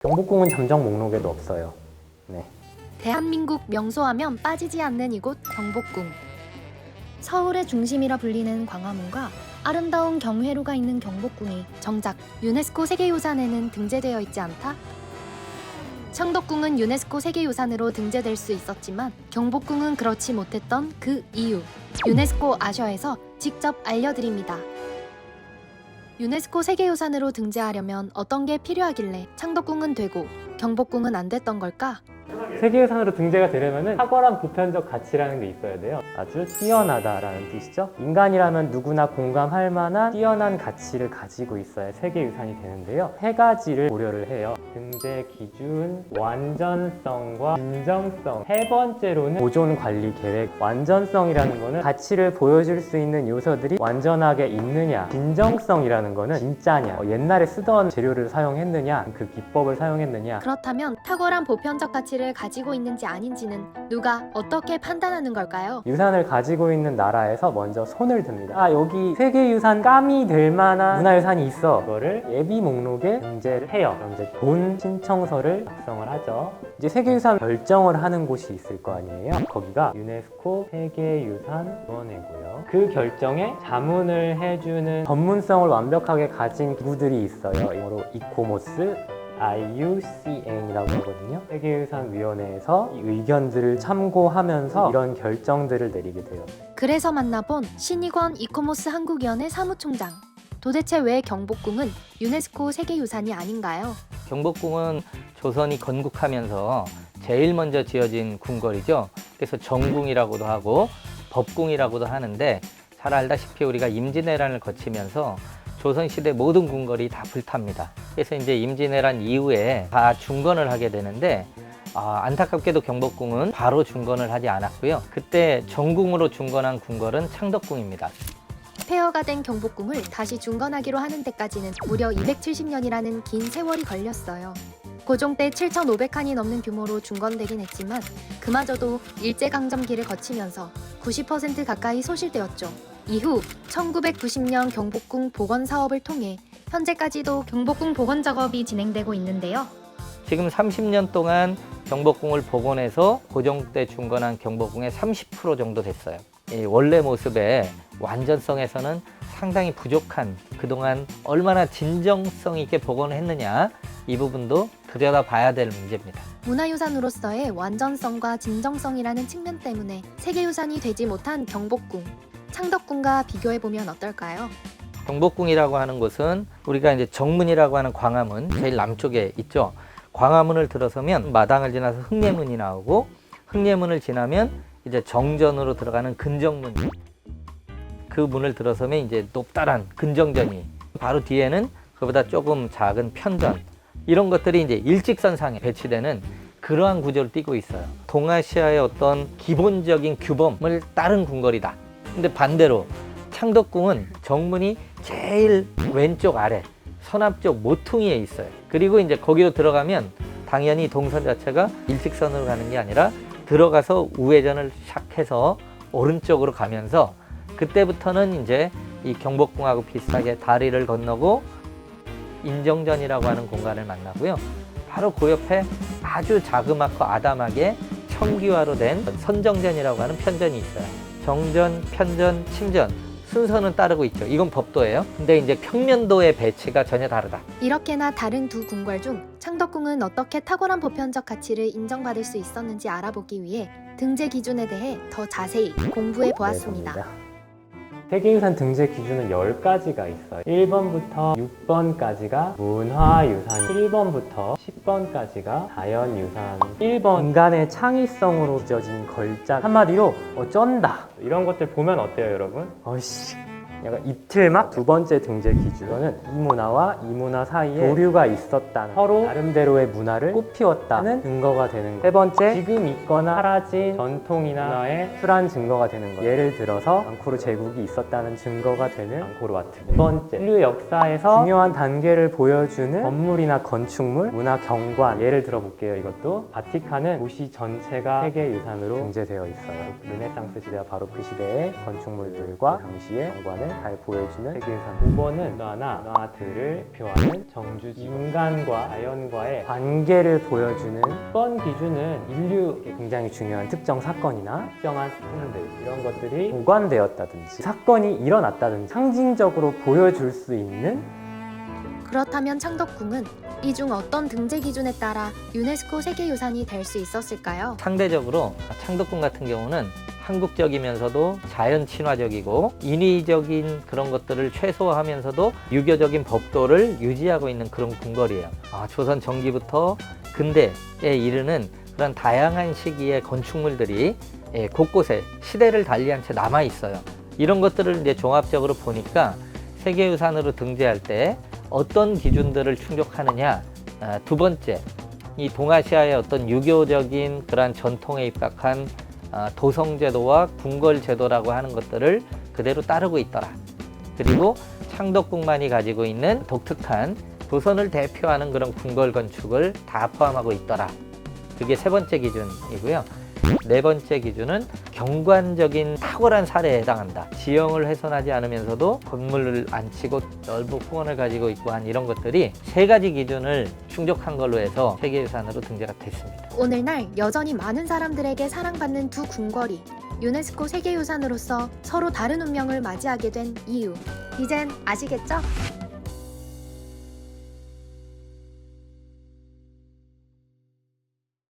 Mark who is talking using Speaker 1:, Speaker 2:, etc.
Speaker 1: 경복궁은 잠정 목록에도 없어요. 네.
Speaker 2: 대한민국 명소하면 빠지지 않는 이곳 경복궁. 서울의 중심이라 불리는 광화문과 아름다운 경회로가 있는 경복궁이 정작 유네스코 세계유산에는 등재되어 있지 않다? 창덕궁은 유네스코 세계유산으로 등재될 수 있었지만 경복궁은 그렇지 못했던 그 이유, 유네스코 아셔에서 직접 알려드립니다. 유네스코 세계유산으로 등재하려면 어떤 게 필요하길래 창덕궁은 되고 경복궁은 안 됐던 걸까?
Speaker 1: 세계유산으로 등재가 되려면 탁월한 보편적 가치라는 게 있어야 돼요. 아주 뛰어나다라는 뜻이죠. 인간이라면 누구나 공감할 만한 뛰어난 가치를 가지고 있어야 세계유산이 되는데요. 세 가지를 고려를 해요. 등재 기준, 완전성과 진정성. 세 번째로는 보존 관리 계획. 완전성이라는 거는 가치를 보여줄 수 있는 요소들이 완전하게 있느냐. 진정성이라는 거는 진짜냐. 옛날에 쓰던 재료를 사용했느냐, 그 기법을 사용했느냐.
Speaker 2: 그렇다면 탁월한 보편적 가치를 가지고 있는지 아닌지는 누가 어떻게 판단하는 걸까요?
Speaker 1: 유산을 가지고 있는 나라에서 먼저 손을 듭니다. 아, 여기 세계유산감이 될 만한 문화유산이 있어. 그거를 예비 목록에 등재를 해요. 그럼 이제 본 신청서를 작성을 하죠. 이제 세계유산 결정을 하는 곳이 있을 거 아니에요. 거기가 유네스코 세계유산위원회고요. 그 결정에 자문을 해주는 전문성을 완벽하게 가진 기구들이 있어요. 영어로 이코모스, IUCN이라고 하거든요. 세계유산위원회에서 이 의견들을 참고하면서 이런 결정들을 내리게 돼요.
Speaker 2: 그래서 만나본 신익원 이코모스 한국위원회 사무총장. 도대체 왜 경복궁은 유네스코 세계유산이 아닌가요?
Speaker 3: 경복궁은 조선이 건국하면서 제일 먼저 지어진 궁궐이죠. 그래서 정궁이라고도 하고 법궁이라고도 하는데, 잘 알다시피 우리가 임진왜란을 거치면서 조선시대 모든 궁궐이 다 불탑니다. 그래서 이제 임진왜란 이후에 다 중건을 하게 되는데, 안타깝게도 경복궁은 바로 중건을 하지 않았고요. 그때 정궁으로 중건한 궁궐은 창덕궁입니다.
Speaker 2: 폐허가 된 경복궁을 다시 중건하기로 하는 데까지는 무려 270년이라는 긴 세월이 걸렸어요. 고종 때 7,500칸이 넘는 규모로 중건되긴 했지만 그마저도 일제강점기를 거치면서 90% 가까이 소실되었죠. 이후 1990년 경복궁 복원 사업을 통해 현재까지도 경복궁 복원 작업이 진행되고 있는데요.
Speaker 3: 지금 30년 동안 경복궁을 복원해서 고종 때 중건한 경복궁의 30% 정도 됐어요. 이 원래 모습의 완전성에서는 상당히 부족한, 그동안 얼마나 진정성 있게 복원을 했느냐, 이 부분도 들여다봐야 될 문제입니다.
Speaker 2: 문화유산으로서의 완전성과 진정성이라는 측면 때문에 세계유산이 되지 못한 경복궁, 창덕궁과 비교해보면 어떨까요?
Speaker 3: 경복궁이라고 하는 곳은 우리가 이제 정문이라고 하는 광화문 제일 남쪽에 있죠. 광화문을 들어서면 마당을 지나서 흥례문이 나오고, 흥례문을 지나면 이제 정전으로 들어가는 근정문, 그 문을 들어서면 이제 높다란 근정전이, 바로 뒤에는 그보다 조금 작은 편전, 이런 것들이 이제 일직선상에 배치되는 그러한 구조를 띠고 있어요. 동아시아의 어떤 기본적인 규범을 따른 궁궐이다. 근데 반대로 창덕궁은 정문이 제일 왼쪽 아래 서남쪽 모퉁이에 있어요. 그리고 이제 거기로 들어가면 당연히 동선 자체가 일직선으로 가는 게 아니라 들어가서 우회전을 샥 해서 오른쪽으로 가면서, 그때부터는 이제 이 경복궁하고 비슷하게 다리를 건너고 인정전이라고 하는 공간을 만나고요. 바로 그 옆에 아주 자그맣고 아담하게 청기화로 된 선정전이라고 하는 편전이 있어요. 정전, 편전, 침전 순서는 따르고 있죠. 이건 법도예요. 근데 이제 평면도의 배치가 전혀 다르다.
Speaker 2: 이렇게나 다른 두 궁궐 중 창덕궁은 어떻게 탁월한 보편적 가치를 인정받을 수 있었는지 알아보기 위해 등재 기준에 대해 더 자세히 공부해 보았습니다.
Speaker 1: 네, 세계유산 등재 기준은 10가지가 있어요. 1번부터 6번까지가 문화유산, 1번부터 10번까지가 자연유산, 1번 인간의 창의성으로 빚어진 걸작. 한마디로 쩐다. 이런 것들 보면 어때요, 여러분? 어이씨, 약간 입틀막. 두 번째 등재 기준은 이 문화와 이 문화 사이에 교류가 있었다는, 서로 나름대로의 문화를 꽃피웠다는 증거가 되는 거예요. 세 번째, 지금 있거나 사라진 전통이나 문화의 출한 증거가 되는 거예요. 예를 들어서 앙코르 제국이 있었다는 증거가 되는 앙코르와트. 네 번째, 인류 역사에서 중요한 단계를 보여주는 건물이나 건축물, 문화 경관. 예를 들어 볼게요. 이것도 바티칸은 도시 전체가 세계유산으로 등재되어 있어요. 르네상스 시대와 바로크 시대의 건축물들과 당시의 경관을 잘 보여주는 세계유산. 5번은 문화들을 표하는 정주지. 인간과 자연과의 관계를 보여주는 6번 기준은 인류에 굉장히 중요한 특정 사건이나 특정한 상들 이런 것들이 보관되었다든지 사건이 일어났다든지 상징적으로 보여줄 수 있는.
Speaker 2: 그렇다면 창덕궁은 이 중 어떤 등재 기준에 따라 유네스코 세계유산이 될 수 있었을까요?
Speaker 3: 상대적으로 창덕궁 같은 경우는 한국적이면서도 자연 친화적이고 인위적인 그런 것들을 최소화하면서도 유교적인 법도를 유지하고 있는 그런 궁궐이에요. 조선 전기부터 근대에 이르는 그런 다양한 시기의 건축물들이 곳곳에 시대를 달리한 채 남아 있어요. 이런 것들을 이제 종합적으로 보니까 세계유산으로 등재할 때 어떤 기준들을 충족하느냐. 두 번째, 이 동아시아의 어떤 유교적인 그러한 전통에 입각한 도성제도와 궁궐제도라고 하는 것들을 그대로 따르고 있더라. 그리고 창덕궁만이 가지고 있는 독특한 조선을 대표하는 그런 궁궐 건축을 다 포함하고 있더라. 그게 세 번째 기준이고요. 네 번째 기준은 경관적인 탁월한 사례에 해당한다. 지형을 훼손하지 않으면서도 건물을 안 치고 넓은 후원을 가지고 있고 한 이런 것들이 세 가지 기준을 충족한 걸로 해서 세계유산으로 등재가 됐습니다.
Speaker 2: 오늘날 여전히 많은 사람들에게 사랑받는 두 궁궐이 유네스코 세계유산으로서 서로 다른 운명을 맞이하게 된 이유. 이젠 아시겠죠?